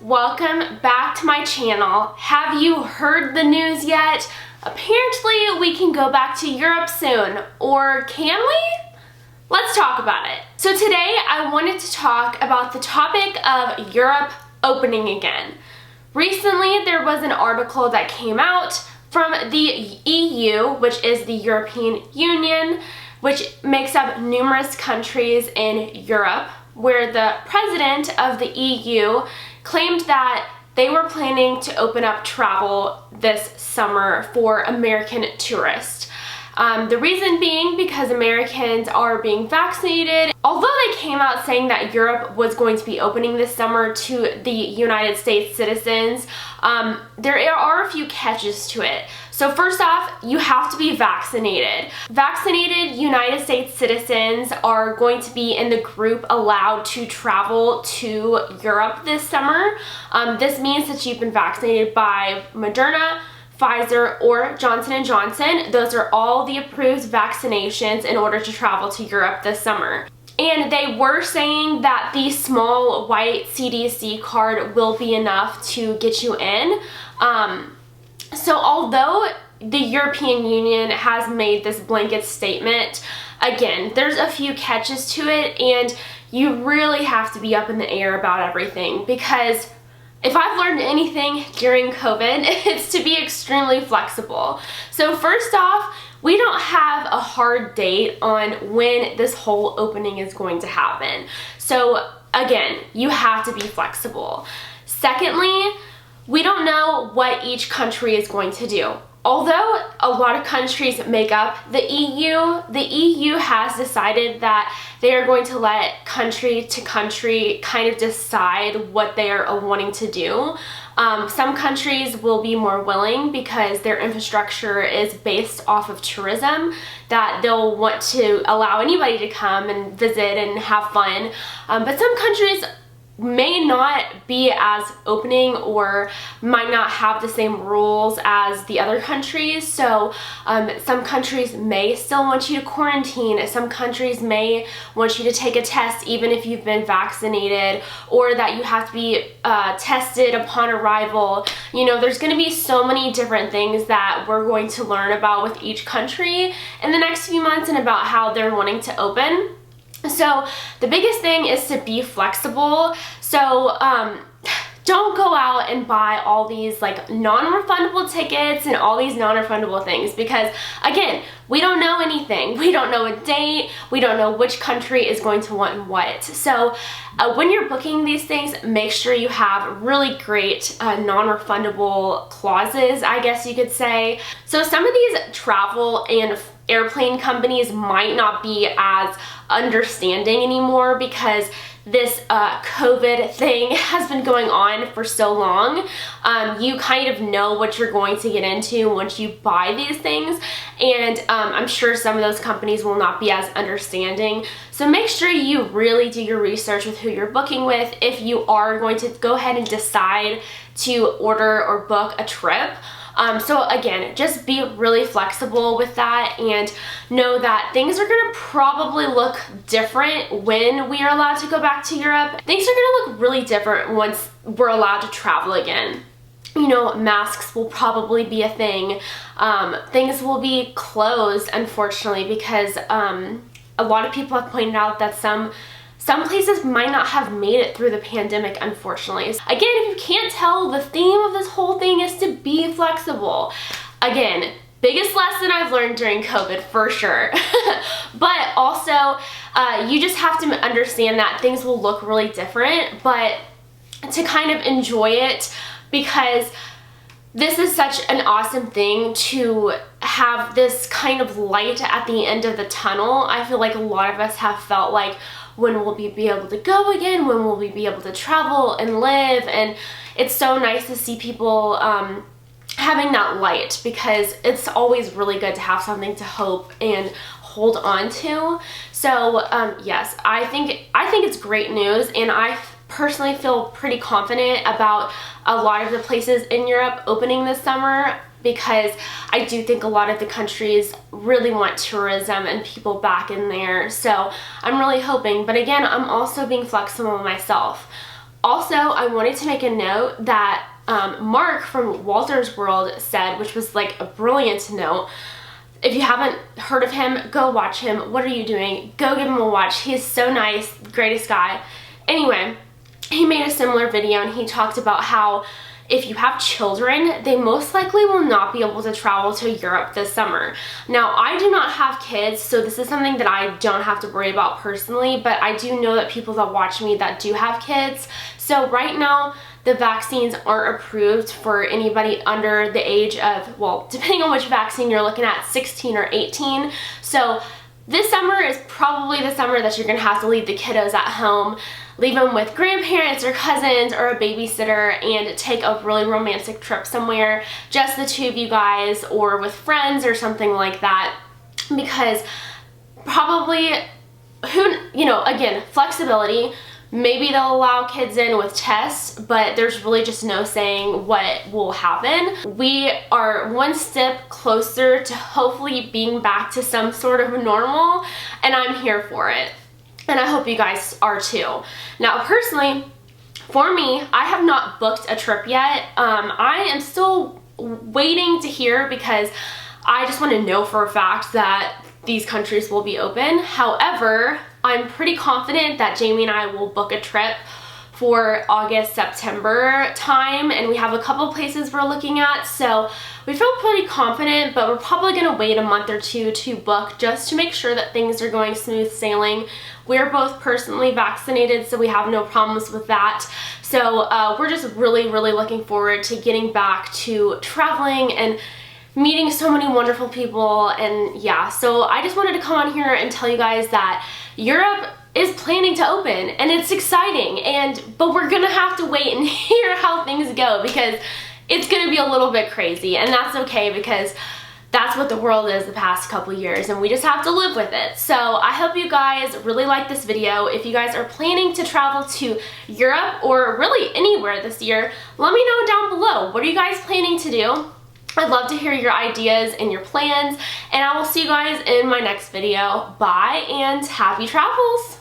welcome back to my channel. Have you heard the news yet? Apparently we can go back to Europe soon, or can we? Let's talk about it. So today I wanted to talk about the topic of Europe opening again. Recently there was an article that came out from the EU, which is the European Union, which makes up numerous countries in Europe, where the president of the EU claimed that they were planning to open up travel this summer for American tourists. The reason being because Americans are being vaccinated. Although they came out saying that Europe was going to be opening this summer to the United States citizens, there are a few catches to it. So first off, you have to be vaccinated. Vaccinated United States citizens are going to be in the group allowed to travel to Europe this summer. This means that you've been vaccinated by Moderna, Pfizer, or Johnson & Johnson. Those are all the approved vaccinations in order to travel to Europe this summer. And they were saying that the small white CDC card will be enough to get you in. So although the European Union has made this blanket statement, again, there's a few catches to it, and you really have to be up in the air about everything, because if I've learned anything during COVID, it's to be extremely flexible. So first off, we don't have a hard date on when this whole opening is going to happen. So again, you have to be flexible. Secondly, we don't know what each country is going to do. Although a lot of countries make up the EU has decided that they are going to let country to country kind of decide what they are wanting to do. Some countries will be more willing because their infrastructure is based off of tourism, that they'll want to allow anybody to come and visit and have fun. But some countries may not be as opening or might not have the same rules as the other countries. So some countries may still want you to quarantine. Some countries may want you to take a test even if you've been vaccinated, or that you have to be tested upon arrival. You know, there's going to be so many different things that we're going to learn about with each country in the next few months and about how they're wanting to open. So the biggest thing is to be flexible. So don't go out and buy all these like non-refundable tickets and all these non-refundable things, because again, we don't know anything. We don't know a date. We don't know which country is going to want what. So when you're booking these things, make sure you have really great non-refundable clauses, I guess you could say. So some of these travel and airplane companies might not be as understanding anymore because this COVID thing has been going on for so long. You kind of know what you're going to get into once you buy these things, and I'm sure some of those companies will not be as understanding. So make sure you really do your research with who you're booking with if you are going to go ahead and decide to order or book a trip. So again, just be really flexible with that and know that things are going to probably look different when we are allowed to go back to Europe. Things are going to look really different once we're allowed to travel again. You know, masks will probably be a thing. Things will be closed, unfortunately, because a lot of people have pointed out that some places might not have made it through the pandemic, unfortunately. Again, if you can't tell, the theme of this whole thing is to be flexible. Again, biggest lesson I've learned during COVID, for sure. But also, you just have to understand that things will look really different, but to kind of enjoy it, because this is such an awesome thing to have this kind of light at the end of the tunnel. I feel like a lot of us have felt like, when will we be able to go again? When will we be able to travel and live? And it's so nice to see people having that light, because it's always really good to have something to hope and hold on to. So yes, I think it's great news, and I personally feel pretty confident about a lot of the places in Europe opening this summer, because I do think a lot of the countries really want tourism and people back in there. So I'm really hoping, but again, I'm also being flexible myself. Also, I wanted to make a note that Mark from Walter's World said, which was like a brilliant note. If you haven't heard of him, go watch him. What are you doing? Go give him a watch. He is so nice, greatest guy. Anyway, he made a similar video and he talked about how if you have children, they most likely will not be able to travel to Europe this summer. Now, I do not have kids, so this is something that I don't have to worry about personally, but I do know that people that watch me that do have kids. So right now, the vaccines aren't approved for anybody under the age of, well, depending on which vaccine you're looking at, 16 or 18. So this summer is probably the summer that you're gonna have to leave the kiddos at home, leave them with grandparents or cousins or a babysitter, and take a really romantic trip somewhere, just the two of you guys or with friends or something like that, because probably, again, flexibility. Maybe they'll allow kids in with tests, but there's really just no saying what will happen. We are one step closer to hopefully being back to some sort of normal, and I'm here for it. And I hope you guys are too. Now, personally, for me, I have not booked a trip yet. I am still waiting to hear because I just want to know for a fact that these countries will be open. However, I'm pretty confident that Jamie and I will book a trip for August, September time, and we have a couple places we're looking at, so we feel pretty confident, but we're probably gonna wait a month or two to book just to make sure that things are going smooth sailing. We're both personally vaccinated, so we have no problems with that. So we're just really, really looking forward to getting back to traveling and meeting so many wonderful people. And yeah, so I just wanted to come on here and tell you guys that Europe is planning to open, and it's exciting, but we're gonna have to wait and hear how things go because it's gonna be a little bit crazy, and that's okay because that's what the world is the past couple years, and we just have to live with it. So I hope you guys really like this video. If you guys are planning to travel to Europe or really anywhere this year, let me know down below. What are you guys planning to do? I'd love to hear your ideas and your plans, and I will see you guys in my next video. Bye, and happy travels!